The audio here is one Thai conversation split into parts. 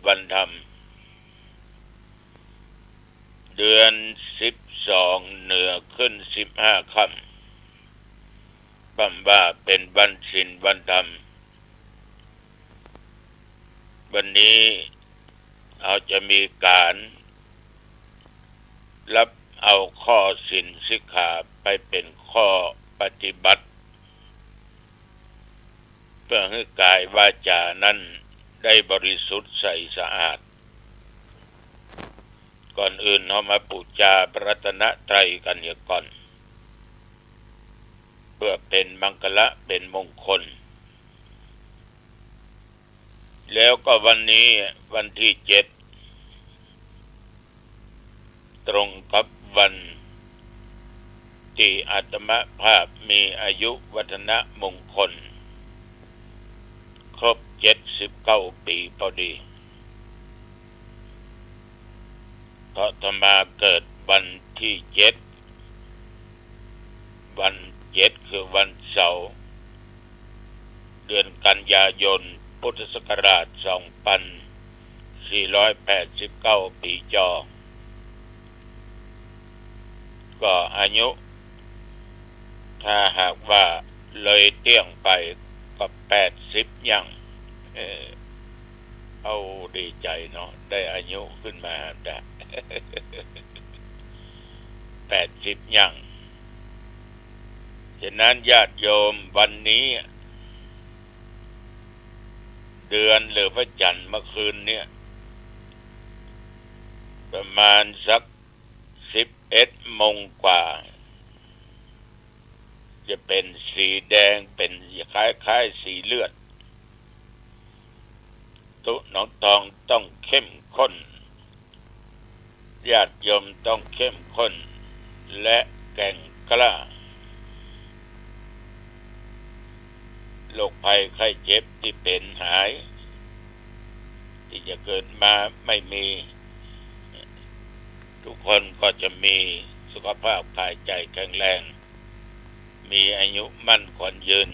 วันธรรมเดือน12เหนือขึ้น15ค่ำบัมว่าเป็นวันศีลวันธรรมวันนี้เราจะมีการรับเอาข้อศีลสิกขาไปเป็นข้อปฏิบัติเพื่อให้กายวาจานั้นได้บริสุทธิ์ใสสะอาดก่อนอื่นเรามาบูชาพระรัตนตรัยกันเสียก่อนเพื่อเป็นมังคละเป็นมงคลแล้วก็วันนี้วันที่7ตรงกับวันที่อาตมาภาพมีอายุวัฒนะมงคลครบ79ปีพอดีเพราะอาตมาเกิดวันที่วัน7คือวันเสาร์เดือนกันยายนพุทธศักราช2489ปีจอก็อายุถ้าหากว่าเลยเตี้ยงไปก็80ยังเอาดีใจเนาะได้อายุขึ้นมาได้80ยังฉะนั้นญาติโยมวันนี้เดือนหรือพระจันทร์เมื่อคืนเนี่ยประมาณสัก11 โมงกว่าจะเป็นสีแดงเป็นคล้ายๆสีเลือดตุน้องทองต้องเข้มข้นญาติโยมต้องเข้มข้นและแกร่งกล้าโรคภัยไข้เจ็บที่เป็นหายที่จะเกิดมาไม่มีทุกคนก็จะมีสุขภาพกายใจแข็งแรงมีอายุมั่นขวัญยืน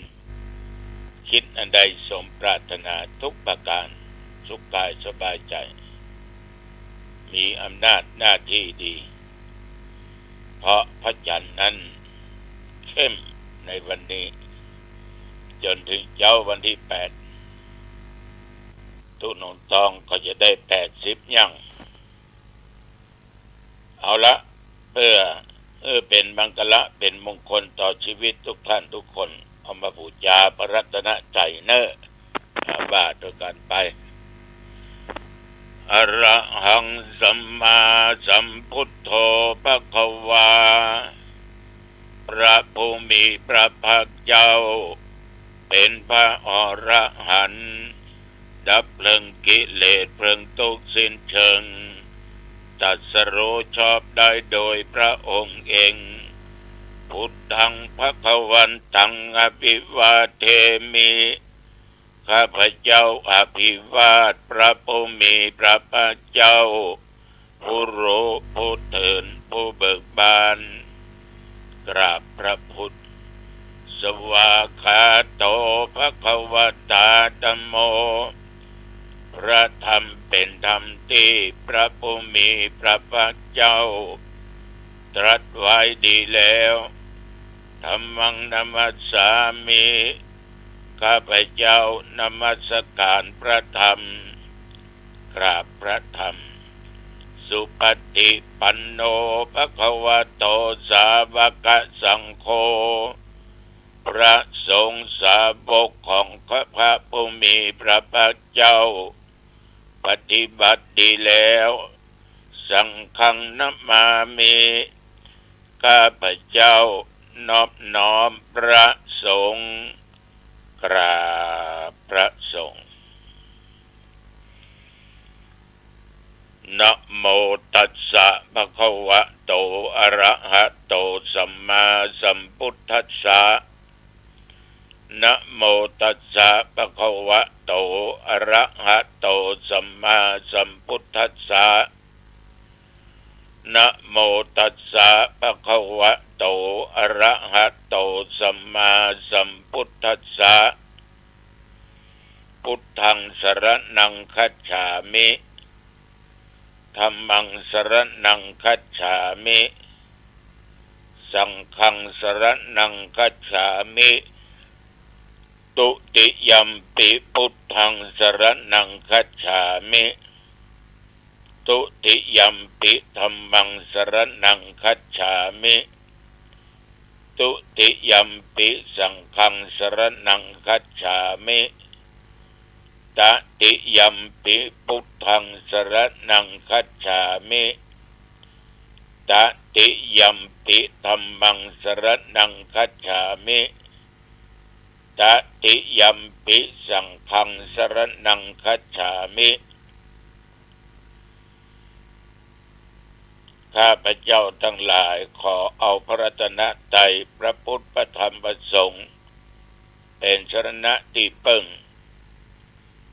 คิดอันใดสมปรารถนาทุกประการสุขกายสบายใจมีอำนาจหน้าที่ดีเพราะพระจันทร์นั้นเข้มในวันนี้จนถึงเจ้าวันที่8ทุกหนทองก็จะได้80ยังเอาละเพื่อเป็นมังคละเป็นมงคลต่อชีวิตทุกท่านทุกคนเอามาบูชาพระรัตนตรัยเนอะว่าด้วยกันไปอะระหังสัมมาสัมพุทโธภควาพระภูมิพระภาคเจ้าเป็นพระอรหันต์ดับเพลิงกิเลสเพลิงทุกข์สิ้นเชิงตรัสรู้ชอบได้โดยพระองค์เองพุทธังภควันตังอภิวาเทมิข้าพเจ้าอภิวาทพระภูมิพระภาคเจ้าผู้รู้ผู้ตื่นผู้เบิกบานกราบพระพุทธสวากขาโตภควตาธัมโมพระธรรมเป็นธรรมที่พระผู้มีพระภาคเจ้าตรัสไว้ดีแล้วธัมมังนัมมัสสามิข้าพเจ้านมัสการพระธรรมกราบพระธรรมสุปฏิปันโนภควโตสาวกสังโฆพระสงฆ์สาวกของพระผู้มีพระภาคเจ้าปฏิบัติดีแล้วสังฆังนัมมามิข้าพเจ้านอบน้อมพระสงฆ์กราบพระสงฆ์นะโมตัสสะภะคะวะโตอะระหะโตสัมมาสัมพุทธัสสะนะโมตัสสะภะคะวะโตอะระหะโตสัมมาสัมพุทธัสสะนะโมตัสสะภะคะวะโตอะระหะโตสัมมาสัมพุทธัสสะ พุทธังสรณังคัจฉามิธัมมังสรณังคัจฉามิสังฆังสรณังคัจฉามิตุติยัมปิพุทธังสรณังคัจฉามิตุติยัมปิธัมมังสรณังคัจฉามิตุติยัมปิสังฆังสรณังคัจฉามิตติยัมปิพุทธังสรณังคัจฉามิตติยัมปิธัมมังสรณังคัจฉามิตติยัมปิสังฆังสรณังคัจฉามิข้าพเจ้าทั้งหลายขอเอาพระรัตนตรัยพระพุทธพระธรรมพระสงฆ์เป็นสรณะที่พึ่ง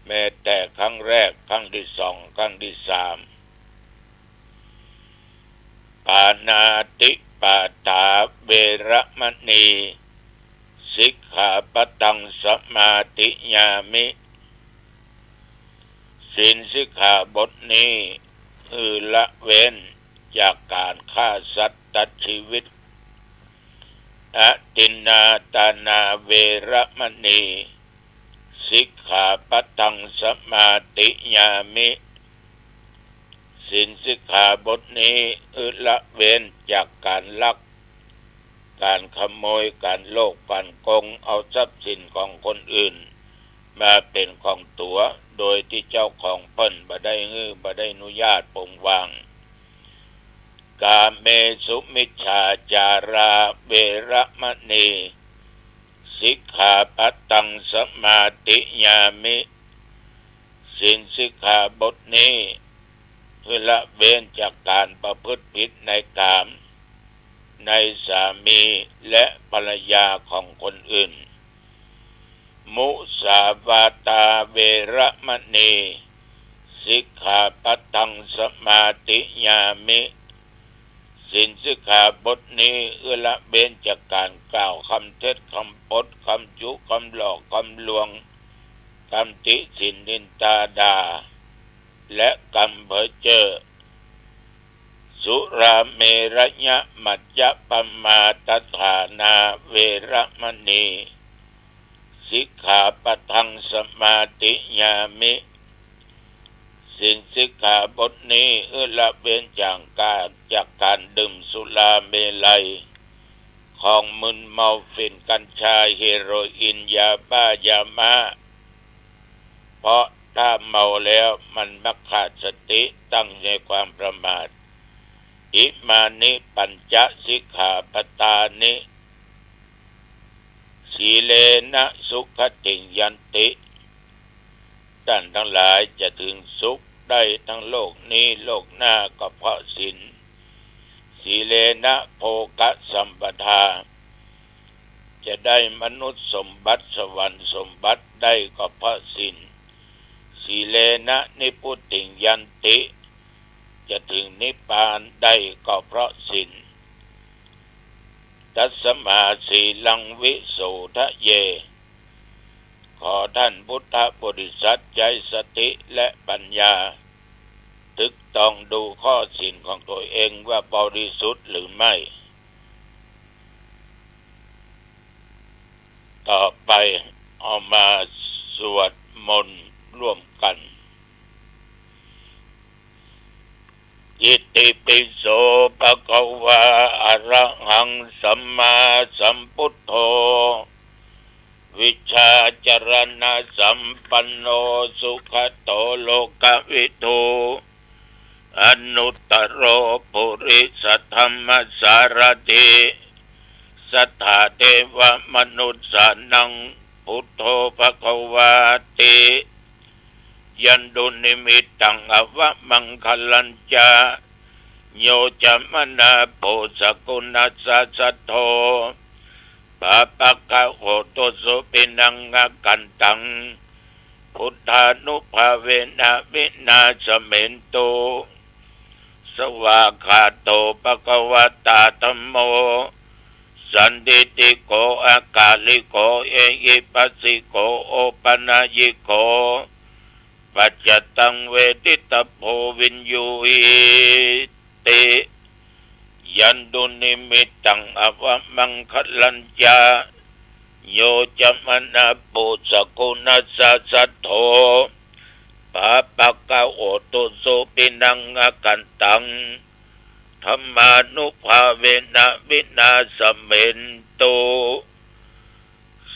แม้แต่ครั้งแรกครั้งที่สองครั้งที่สามปานาติปาตาเวรมณีสิกขาปตังสมาธิญามิศีลสิกขาบทนี้คือละเว้นจากการฆ่าสัตว์ตัดชีวิตอตินนาตานาเวรมณีสิกขาปตังสมาธิญามิศีลสิกขาบทนี้ละเว้นจากการลักการขโมยการโลภการโกงเอาทรัพย์สินของคนอื่นมาเป็นของตัวโดยที่เจ้าของเปิ้นบ่ได้บ่ได้อนุญาตปงวางกาเมสุมิจฉาจาราเวรมณีสิกขาปตังสมาธิญามิศีลสิกขาบทนี้คือละเว้นจากการประพฤติผิดในกามในสามีและภรรยาของคนอื่นมุสาวาตาเวรมณีสิกขาปตังสมาธิญามิศีลสิกขาบทนี้ละเว้นจากการกล่าวคำเท็จคำปดคำจุคำหลอกคำลวงคำติฉินนินทาด่าและคำเพ้อเจ้อสุราเมรยะมัจจปมาตฐานาเวรมณีสิกขาปตังสมาธิญามิศีลสิกขาบทนี้ละเว้นจากการดื่มสุราเมลัยของมึนเมาฝิ่นกัญชาเฮโรอีนยาบ้ายามาเพราะถ้าเมาแล้วมันมักขาดสติตั้งในความประมาทอิมานิปัญจสิกขาปตานิสีเลนะสุขติยันติท่านทั้งหลายจะถึงสุขได้ทั้งโลกนี้โลกหน้าก็เพราะศีลสีเลนะโภคสัมปทาจะได้มนุษย์สมบัติสวรรค์สมบัติได้ก็เพราะศีลสีเลนะนิพุติยันติจะถึงนิพพานได้ก็เพราะศีลตัสมาสีลังวิโสทะเยขอท่านพุทธบริษัทใจสติและปัญญาตึกต้องดูข้อศีลของตัวเองว่าบริสุทธิ์หรือไม่ต่อไปเอามาสวดมนต์ร่วมกันอิติปิโสภะคะวะอะระหังสัมมาสัมพุทโธวิชาจรณะสัมปันโนสุขโตโลกวิทูอนุตตโรปุริสธรรมสารถิสัทธาเทวมนุษย์สานังพุทโธภะคะวาติยันดุนิมิตตังอวะมังคลัญจาโยจะมนาโพสกุณัสสะโทปะปะกะโหโตสุปินังกันตังพุทธานุภาเวนะวินาสเมนโตสวากขาโตภะคะวะตาธัมโม สันติติโกอากาลิโกเอหิปัสสิโกโอปนายิโกปัจจตังเวทิตโพวินยูหิติยันตุนิมิตตังอวมังคลัญญาโยจมนาปุสกุณัสสะสัทโธปะปะกะโอตุสุปินังอกันตังธรรมานุภาเวนะวินาสเมนโต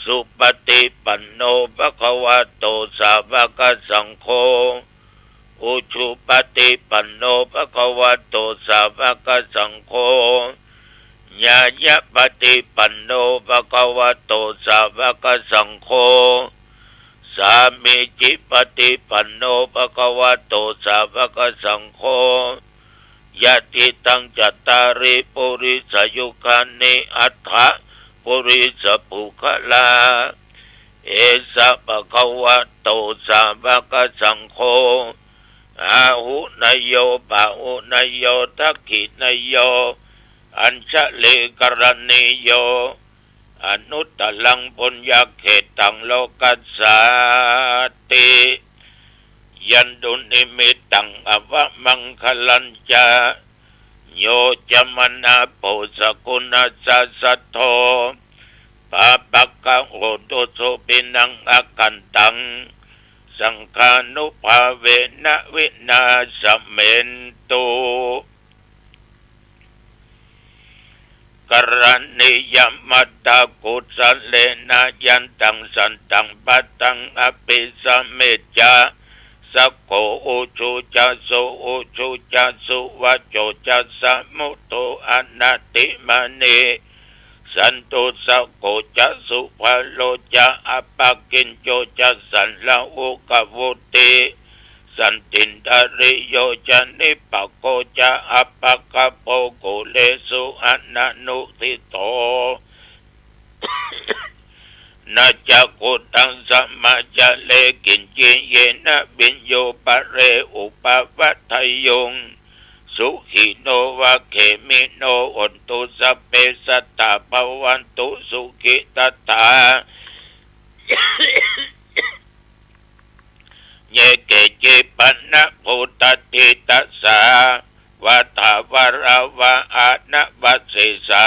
สุปฏิปันโนภควโตสาวกสังโฆอุชุปฏิปันโนภควโตสาวกสังโฆญาญะปฏิปันโนภควโตสาวกสังโฆสามีจิปฏิปันโนภควโตสาวกสังโฆยะติตังจัตตาริปุริสยุคานิอัฏฐะปุริสปุคลาเอสะภควโตสาวกสังโฆอาหุนยโยปะหุนยโยทักขินยโยอัญชเลกรณิโยอนุตตลังปุญญเขตังโลกัสสาติยันตุนิมิตตังอวมังคลัญจาโยจมนาโพสกุณัสสะสัทโธปะปะกะโหตุสุปินังอกันตังสังฆานุภาเวนะวินาสเมนตุกรณียมัตตะกุศเลนะยันตังสันตังปัตตังอภิสัมเมจาสักโกอุชุจัสสุอุชุจัสสุวัจโจจัสสมุตโตอนัตติมณีสันตุสักโกจัสสุภะโลจะอปะกินโจจัสสันละอุกวุติสันตินทริโยจะนิปะโกจะอปะกะโปโกเลสุอนันุทิโตนาจักขุตังสัมมาจะเลกินจิเยนะบิญโยปะเรอุปวัฏทยงสุขิโนวะเขมิโนอันตุสัพเพสัตตาภวันตุสุขิตัตตาเยเกจิปันนะภูตติตัสสะวัฏวราวะอานะวัสสิสา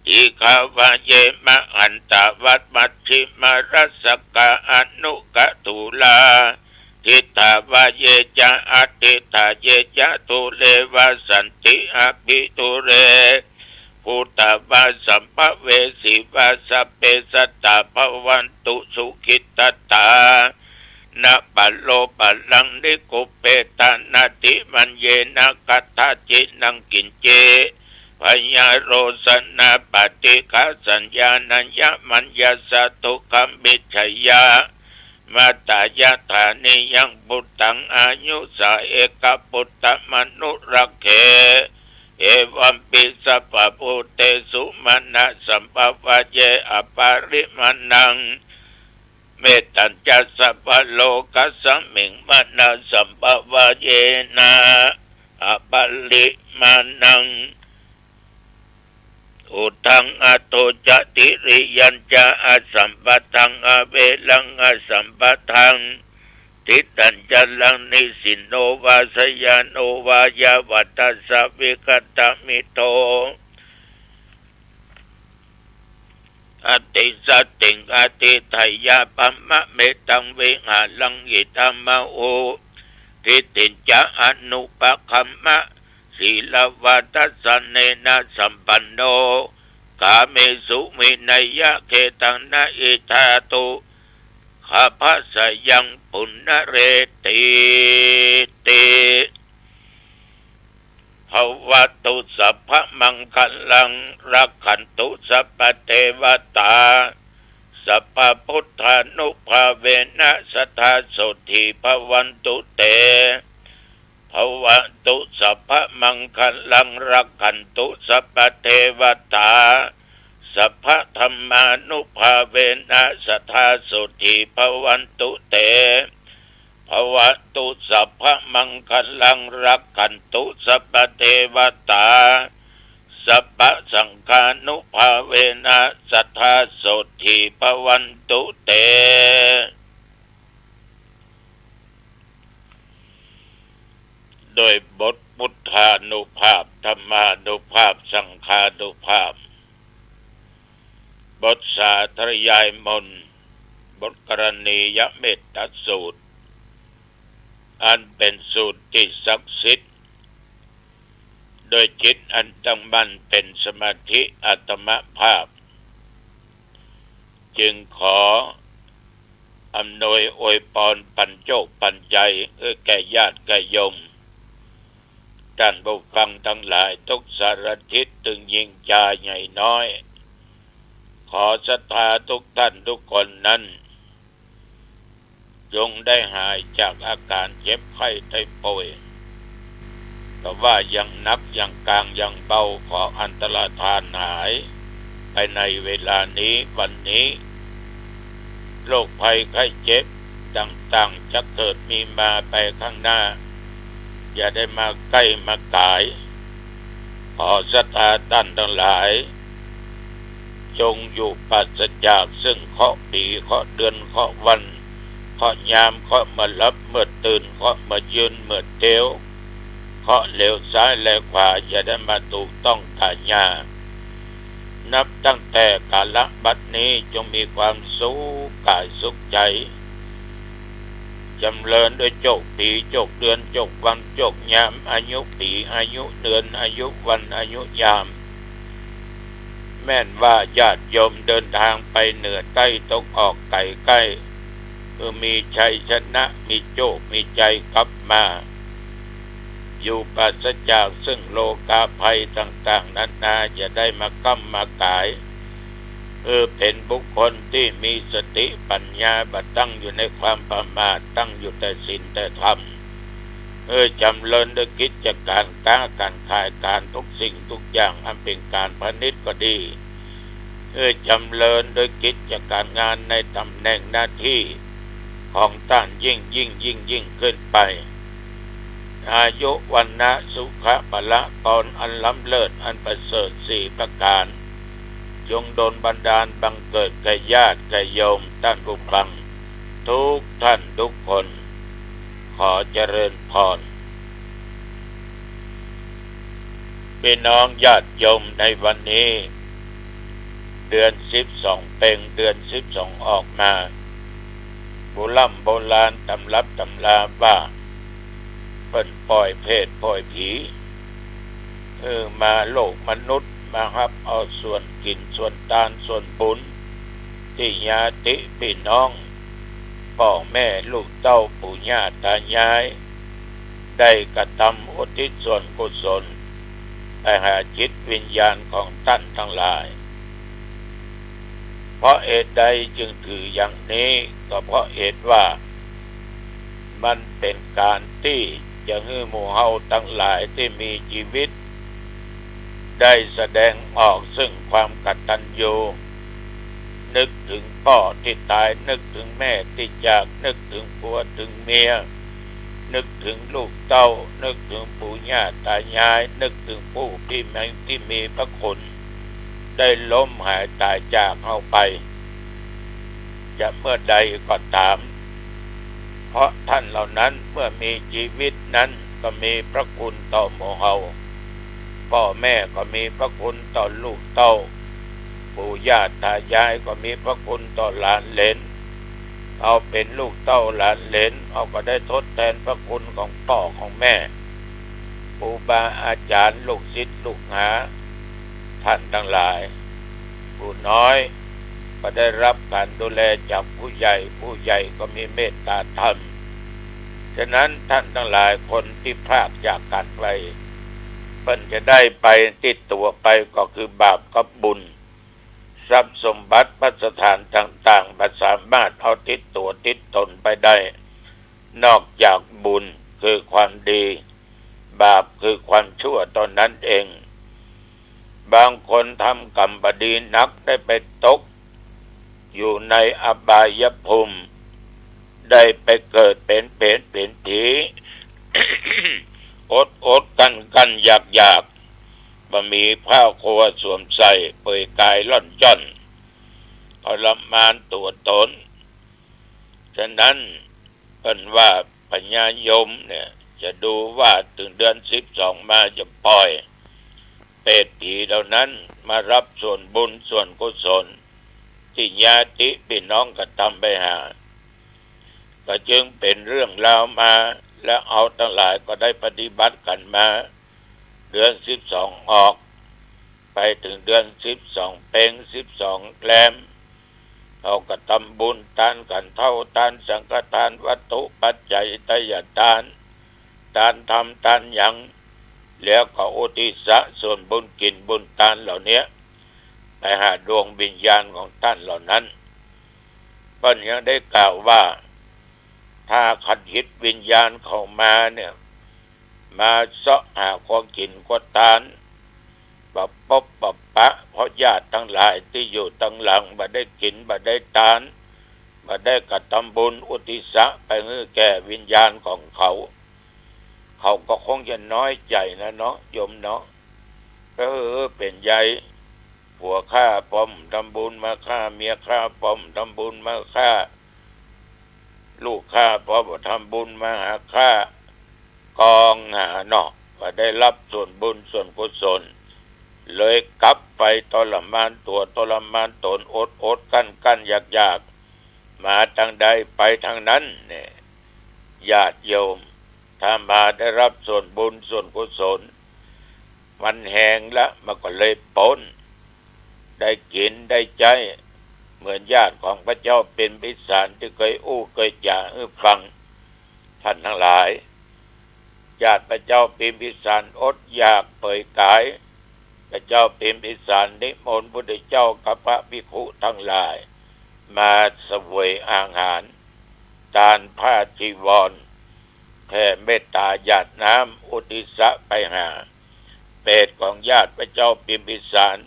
อิขาวะเยมะอันตวัตมัชชิมารัสสกะอนุกะตุลาทิฏฐาวะเยจะอติถาเยจะตุเลวะสันติอภิตุเรภูตวะสัมภเวสีวะสัพเพสัตตาภวันตุสุขิตตานะปัลโลปัลลังนิกุปเปตานาติมันเยนะกัตถาจินังกินเจพยาโรสนาปฏิฆาสัญญาณัญญมัญญสตุคัมบิชยามาตายาธานิยังพุทธังอายุสาเอกพุทธมนุรักเขเอวัมปิสัพพะพุเตสุมานะสัมภวะเยอปาริมานังเมตัญจะสัพพะโลกัสสมิงมานะสัมภวะเยนะอปาริมานังอุทังอโตจะติริยัญจะอสัมปทังอเวลังอสัมปทังทิตัญจะลังนิสินโนวาสยานโนวายาวัตสะวิกตมิโตอติสัตติงอติไทยาปัมมะเมตังเวหาลังอิตัมมะโอทิติจะอนุปะคัมมะศีลวัตสันเนนะสัมปันโนกาเมสุมินัยยะเขตังนะอิทาตุข้าพระสยังปุณณเรติติภวตุสัพพมังคลังรักขันตุสัพพเทวตาสัพพพุทธานุภาเวนะสัทธาโสธิภวันตุเตภวตุสัพพมังคลังรักขันตุสัพพเทวตาสัพพธรรมานุภาเวนะสัทธาโสธิภวันตุเตภวตุสัพพมังคลังรักขันตุสัพพเทวตา สัพพะสังฆานุภาเวนะสัทธาโสทิภวันตุเตโดยบทพุทธานุภาพธรรมานุภาพสังฆานุภาพบทสาธยายมนต์บทกรณียเมตตาสูตรอันเป็นสูตรที่ศักดิ์สิทธิ์โดยจิตอันตั้งมั่นเป็นสมาธิอัตมภาพจึงขออำนวยอวยพรปัญโชคปัญใจแก่ญาติแก่โยมท่านผู้ฟังทั้งหลายทุกสารทิศตึงยิงจาใหญ่น้อยขอศรัทธาทุกท่านทุกคนนั้นจงได้หายจากอาการเจ็บไข้ได้ป่วยแต่ว่ายังหนักยังกลางยังเบาขออันตรธานหายไปในเวลานี้วันนี้โรคภัยไข้เจ็บต่างๆจะเกิดมีมาไปข้างหน้าอย่าได้มาใกล้มากายขอศรัทธาท่านทั้งหลายจงอยู่ปราศจากซึ่งเคราะห์ปีเคราะห์เดือนเคราะห์วันเคราะห์ยามเคราะห์เมื่อลับเมื่อตื่นเคราะห์เมื่อยืนเมื่อเตี้ยวเคราะห์เลี้ยวซ้ายและขวาอย่าได้มาถูกต้องกาญานับตั้งแต่กาลบัดนี้จงมีความสุขกายสุขใจจำเริญด้วยโจกปีโจกเดือนโจกวันโจกยามอายุปีอายุเดือนอายุวันอายุยามแม่นว่าญาติโยมเดินทางไปเหนือใต้ตกออกไกลใกล้มีชัยชนะมีโชคมีใจกลับมาอยู่ปราศจากซึ่งโลกาภัยต่างๆนานาอย่าได้มาก้ำมากายเป็นบุคคลที่มีสติปัญญาบัดตั้งอยู่ในความประมาทตั้งอยู่แต่ศีลแต่ธรรมจำเริญด้วยกิจการค้าการขายการทุกสิ่งทุกอย่างอันเป็นการพาณิชย์ก็ดีจำเริญโดยกิจการงานในตำแหน่งหน้าที่ของท่านยิ่งขึ้นไปอายุวันนะสุขะพละกรอันล้ำเลิศอันประเสริฐ4ประการจงดลบันดาลบังเกิดแก่ญาติแก่โยมท่านผู้ฟังทุกท่านทุกคนขอเจริญพรพี่น้องญาติโยมในวันนี้เดือน12เพ็งเดือน12ออกมาโบราณตำรับตำราว่าเปิ้นปล่อยเพศปล่อยผีมาโลกมนุษย์มาครับเอาส่วนกินส่วนทานส่วนบุญที่ญาติพี่น้องพ่อแม่ลูกเต้าปู่ย่าตายายได้กระทำอุทิศส่วนกุศลไปหาจิตวิญญาณของท่านทั้งหลายเพราะเหตุใดจึงถืออย่างนี้ก็เพราะเหตุว่ามันเป็นการที่จะให้หมู่เฮาทั้งหลายที่มีชีวิตได้แสดงออกซึ่งความกตัญญูนึกถึงพ่อที่ตายนึกถึงแม่ที่จากนึกถึงผัวถึงเมียนึกถึงลูกเต้านึกถึงปู่ย่าตายายนึกถึงผู้ที่มีพระคุณได้ล้มหายตายจากเฮาไปจะเมื่อใดก็ตามเพราะท่านเหล่านั้นเมื่อมีชีวิตนั้นก็มีพระคุณต่อหมู่เฮาพ่อแม่ก็มีพระคุณต่อลูกเต้าปู่ย่าตายายก็มีพระคุณต่อหลานเหลนเอาเป็นลูกเต้าหลานเหลนเอาก็ได้ทดแทนพระคุณของพ่อของแม่ครูบาอาจารย์ลูกศิษย์ลูกหาท่านทั้งหลายผู้น้อยก็ได้รับการดูแลจากผู้ใหญ่ก็มีเมตตาธรรมฉะนั้นท่านทั้งหลายคนที่พลากจากกันไปเพิ่นจะได้ไปติดตัวไปก็คือบาปกับบุญทรัพย์สมบัติพัสถานต่างๆไม่สามารถเอาติดตัวติดตนไปได้นอกจากบุญคือความดีบาปคือความชั่วตนนั้นเองบางคนทำกรรมบดีนักได้ไปตกอยู่ในอบายภูมิได้ไปเกิดเป็นผี อดกันอยากบ ก็มีผ้าโคสวมใส่เปยกายล่อนจ้อนทรมานตัวตนฉะนั้นเป็นว่าปัญญายมเนี่ยจะดูว่าถึงเดือน12มาจะปล่อยเปรตผีเหล่านั้นมารับส่วนบุญส่วนกุศลที่ญาติพี่น้องกระทำไปหาก็จึงเป็นเรื่องราวมาและเอาทั้งหลายก็ได้ปฏิบัติกันมาเดือน12ออกไปถึงเดือน12เพ็ง12แรมเขาก็ทำบุญทานกันเท่าทานสังฆทานวัตถุปัจจัยทายทานทานทำทานยังแล้วก็อุทิศส่วนบุญกินบุญทานเหล่านี้ไปหาดวงวิญญาณของท่านเหล่านั้นเพิ่นยังได้กล่าวว่าถ้าขัดหิตวิญญาณเข้ามาเนี่ยมาเสาะหาของกินก็ทานปะปบปะปะเพราะญาติทั้งหลายที่อยู่ตั้งหลังบ่ได้กินบ่ได้ทานบ่ได้กระทำบุญอุทิศไปให้แก่วิญญาณของเขาก็คงจะน้อยใจนะเนาะโยมเนาะเป็นใหญ่ผัวฆ่าปอมทำบุญมาฆ่าเมียฆ่าปอมทำบุญมาฆ่าลูกฆ่าปอมทำบุญมาหาฆ่ากองหาเนาะว่าได้รับส่วนบุญส่วนกุศลเลยกลับไปทรมานตัวทรมานตนอดกั้นอยากมาทางใดไปทางนั้นเนี่ยญาติโยมถ้ามาได้รับส่วนบุญส่วนกุศลมันแห้งละมันก็เลยปนได้กินได้ใจเหมือนญาติของพระเจ้าเป็นพิสารที่เคยเคยจ่าฟังท่านทั้งหลายญาติพระเจ้าเป็นพิสารอดอยากเปยกายพระเจ้าเป็นพิสารนิมนต์พุทธเจ้ากับพระภิกขุทั้งหลายมาเสวยอาหารทานผ้าจีวรแผ่เมตตาญาติน้ำอุทิศไปหาเปรตของญาติพระเจ้าพิมพิสาร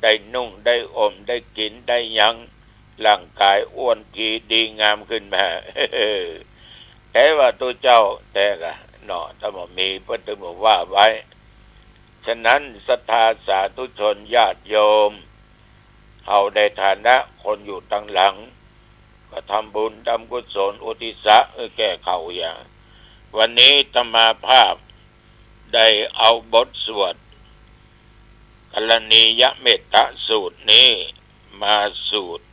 ได้นุ่งได้อมได้กินได้ยังร่างกายอ้วนกีดีงามขึ้นมา แต่ว่าตัวเจ้าแต่ละเนาะถ้าบ่มีเพิ่นถึงบอกว่าไว้ฉะนั้นศรัทธาสาธุชนญาติโยมเฮาได้ฐานะคนอยู่ตั้งหลังก็ทำบุญทำกุศลอุทิศแก่เขาอย่างวันนี้ธรรมาภาพได้เอาบทสวดกัลณียเมตตาสูตรนี้มาสูตร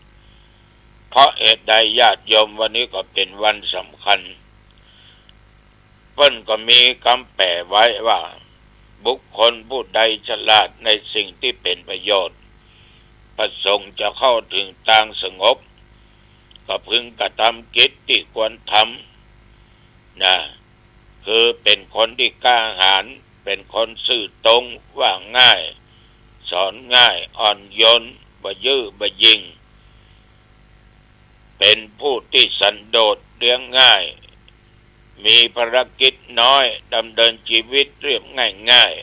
เพราะเหตุใดญาติโยมวันนี้ก็เป็นวันสำคัญเพิ่นก็มีคำแปลไว้ว่าบุคคลผู้ใดฉลาดในสิ่งที่เป็นประโยชน์ประสงค์จะเข้าถึงทางสงบก็พึงกระทำกิจที่ควรทำนะคือเป็นคนที่กล้าหาญเป็นคนซื่อตรงว่าง่ายสอนง่ายอ่อนโยนบ่ยื้อบ่ยิงเป็นผู้ที่สันโดษเลี้ยงง่ายมีภารกิจน้อยดำเนินชีวิตเรียบง่าย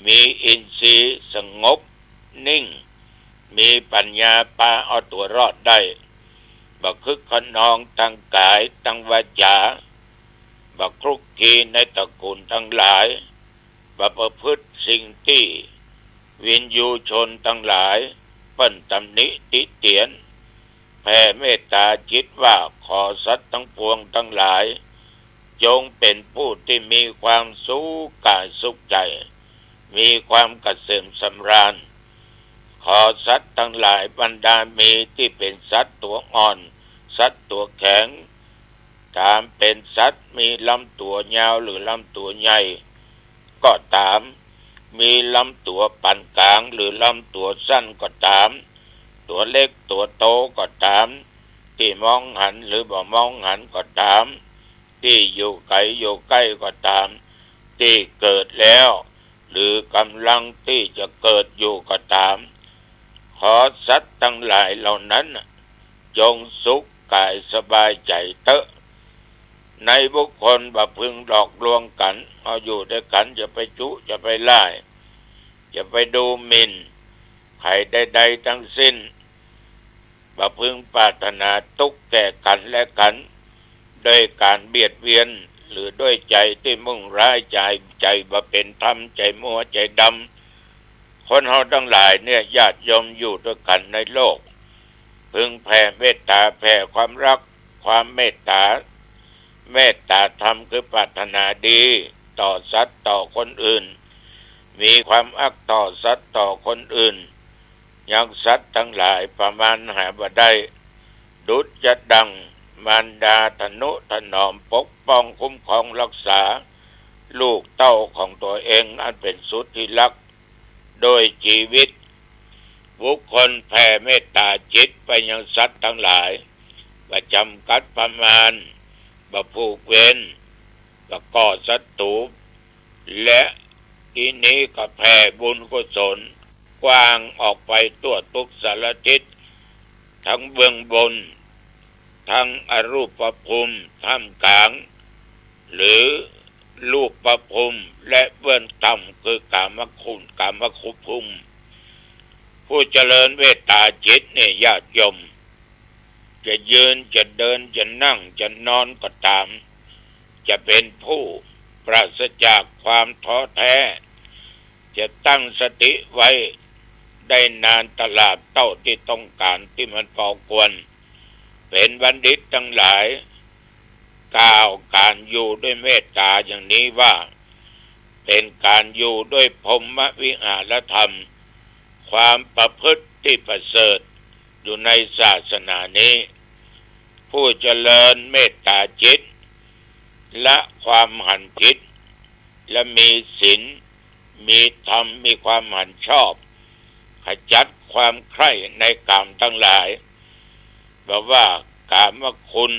มีอินทรีย์สงบนิ่งมีปัญญาพาเอาตัวรอดได้บ่คึกขนองทางกายทางวาจาบ่คลุกคลีในตระกูลทั้งหลายบ่ประพฤติสิ่งที่วินยูชนทั้งหลายเปิ้นตำหนิติเตียนแผ่เมตตาจิตว่าขอสัตว์ทั้งปวงทั้งหลายจงเป็นผู้ที่มีความสุขกายสุขใจมีความเกษมสำราญขอสัตว์ทั้งหลายบรรดามีที่เป็นสัตว์ตัวอ่อนสัตว์ตัวแข็งตามเป็นสัตว์มีลำตัวยาวหรือลำตัวใหญ่ก็ตามมีลำตัวปานกลางหรือลำตัวสั้นก็ตามตัวเล็กตัวโตก็ตามที่มองหันหรือบ่มองหันก็ตามที่อยู่ไกลอยู่ใกล้ก็ตามที่เกิดแล้วหรือกำลังที่จะเกิดอยู่ก็ตามขอสัตว์ทั้งหลายเหล่านั้นจงสุขกายสบายใจเถอะในบุคคลบ่พึงหลอกลวงกันเอาอยู่ด้วยกันจะไปจุจะไปไล่จะไปดูหมิ่นใครใดๆทั้งสิ้นบ่พึงปรารถนาทุกข์แก่กันและกันด้วยการเบียดเบียนหรือด้วยใจที่มุ่งร้ายใจบ่เป็นธรรมใจมัวใจด คนเราทั้งหลายเนี่ยญาติโยมอยู่ด้วยกันในโลกพึงแผ่เมตตาแผ่ความรักความเมตตาธรรมคือปรารถนาดีต่อสัตว์ต่อคนอื่นมีความอักต่อสัตว์ต่อคนอื่นยังสัตว์ทั้งหลายประมาณหาบ่ได้ดุจจะดังมารดาทนุถนอมปกป้องคุ้มครองรักษาลูกเต้าของตัวเองอันเป็นสุดที่รักโดยชีวิตบุคคลแผ่เมตตาจิตไปยังสัตว์ทั้งหลายบ่จำกัดประมาณบ่ผูกเวรบ่ก่อศัตรูและทีนี้ก็แผ่บุญกุศลกว้างออกไปทั่วทุกสารทิศทั้งเบื้องบนทั้งอรูปภูมิท่ามกลางหรือรูปภูมิและเบื้องต่ำคือกามคุภูมิผู้เจริญเมตตาจิตเนี่ยญาติโยมจะยืนจะเดินจะนั่งจะนอนก็ตามจะเป็นผู้ปราศจากความท้อแท้จะตั้งสติไว้ได้นานตลอดเท่าที่ต้องการที่มันพอควรเป็นบัณฑิตทั้งหลายกล่าวการอยู่ด้วยเมตตาอย่างนี้ว่าเป็นการอยู่ด้วยพรหมวิหารธรรมความประพฤติที่ประเสริฐอยู่ในศาสนานี้ผู้เจริญเมตตาจิตละความหันผิดและมีศีลมีธรรมมีความหันชอบขจัดความใคร่ในกามทั้งหลายบอกว่ากามคุณ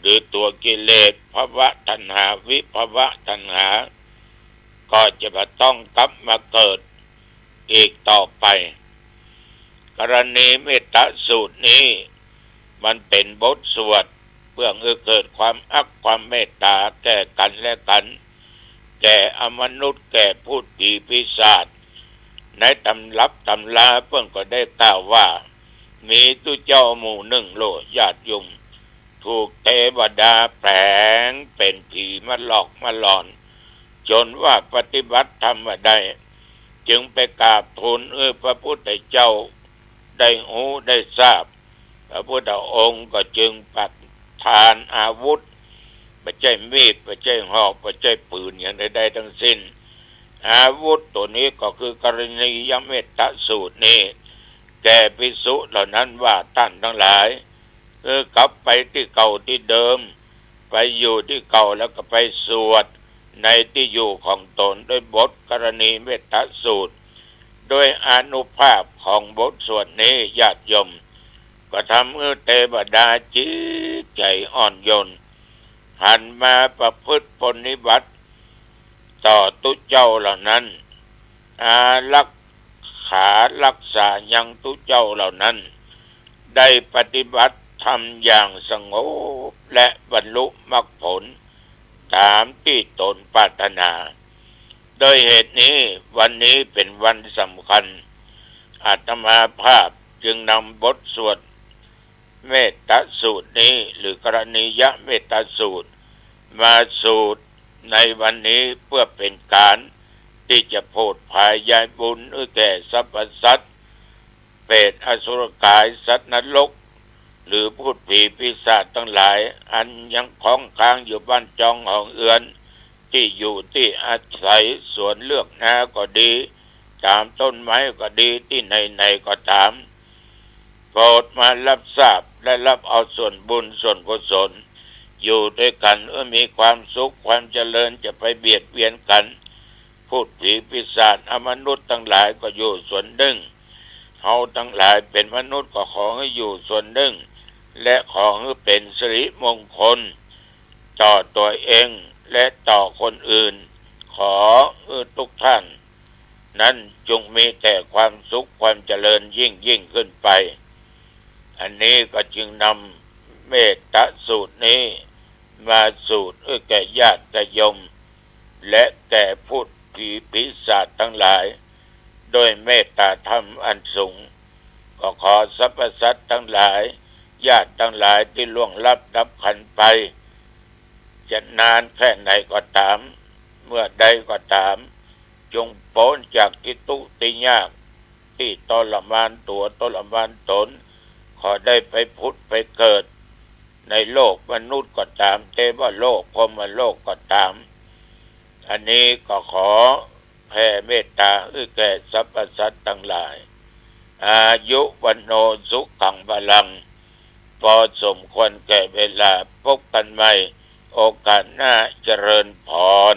หรือตัวกิเลสภวตัณหาวิภวตัณหาก็จะไม่ต้องกลับมาเกิดอีกต่อไปกรณีเมตตาสูตรนี้มันเป็นบทสวดเพื่อให้เกิดความความเมตตาแก่กันและกันแก่อมนุษย์แก่พูดผีปีศาจในตำรับตำราเพิ่งก็ได้กล่าวว่ามีตุเจ้าหมู่หนึ่งโลญาติโยมถูกเทวดาแปลงเป็นผีมาหลอกมาหลอนจนว่าปฏิบัติธรรมไม่ได้จึงไปกราบทูลพระพุทธเจ้าได้หูได้ทราบพระพุทธองค์ก็จึงประทานอาวุธไม่ใช่มีดไม่ใช่หอกไม่ใช่ปืนอย่างใดๆทั้งสิ้นอาวุธตัวนี้ก็คือกรณียเมตตาสูตรนี้แก่ภิกษุเหล่านั้นว่าท่านทั้งหลายกลับไปที่เก่าที่เดิมไปอยู่ที่เก่าแล้วก็ไปสวดในที่อยู่ของตนด้วยบทกรณีเมตตาสูตรโดยอานุภาพของบทสวดนี้ญาติโยมก็ทำให้เทวดาจิตใจอ่อนโยนหันมาประพฤติปฏิบัติต่อตุเจ้าเหล่านั้นรักษายังตุเจ้าเหล่านั้นได้ปฏิบัติทำอย่างสงบและบรรลุมรรคผลตามที่ตนปรารถนาโดยเหตุนี้วันนี้เป็นวันสำคัญอาตมาภาพจึงนำบทสวดเมตตาสูตรนี้หรือกรณียเมตตาสูตรมาสูตรในวันนี้เพื่อเป็นการที่จะโปรดภายยายบุญแก่สรรพสัตว์เปรตอสุรกายสัตว์นรกหรือพูดผีปีศาจทั้งหลายอันยังคล้องค้างอยู่บ้านจองห้องเอือนที่อยู่ที่อาศัยสวนเลือกนาก็ดีตามต้นไม้ก็ดีที่ไหนๆก็ตามโปรดมารับทราบและรับเอาส่วนบุญส่วนกุศลอยู่ด้วยกันมีความสุขความเจริญจะไปเบียดเบียนกันพูดผีปีศาจอมนุษย์ทั้งหลายก็อยู่ส่วนหนึ่งเฮาทั้งหลายเป็นมนุษย์ก็ขอให้อยู่ส่วนหนึ่งและขอให้เป็นสิริมงคลต่อตัวเองและต่อคนอื่นขอทุกท่านนั้นจงมีแต่ความสุขความเจริญยิ่งขึ้นไปอันนี้ก็จึงนำเมตตาสูตรนี้มาสูตรแก่ญาติโยมและแก่ผู้ผีปีศาจทั้งหลายโดยเมตตาธรรมอันสูงก็ขอสรรพสัตว์ทั้งหลายญาติทั้งหลายที่ล่วงลับดับขันไปจะนานแค่ไหนก็ตามเมื่อใดก็ตาม จงพ้นจากที่ทุกข์ที่ยากที่ทรมานตัวทรมานตนขอได้ไปผุดไปเกิดในโลกมนุษย์ก็ตามเทวโลกพรหมโลกก็ตามอันนี้ก็ขอแผ่เมตตาแก่สรรพสัตว์ทั้งหลายอายุวันโนสุขังพลังพอสมควรแก่เวลาพบกันใหม่โอกาสหน้าเจริญพร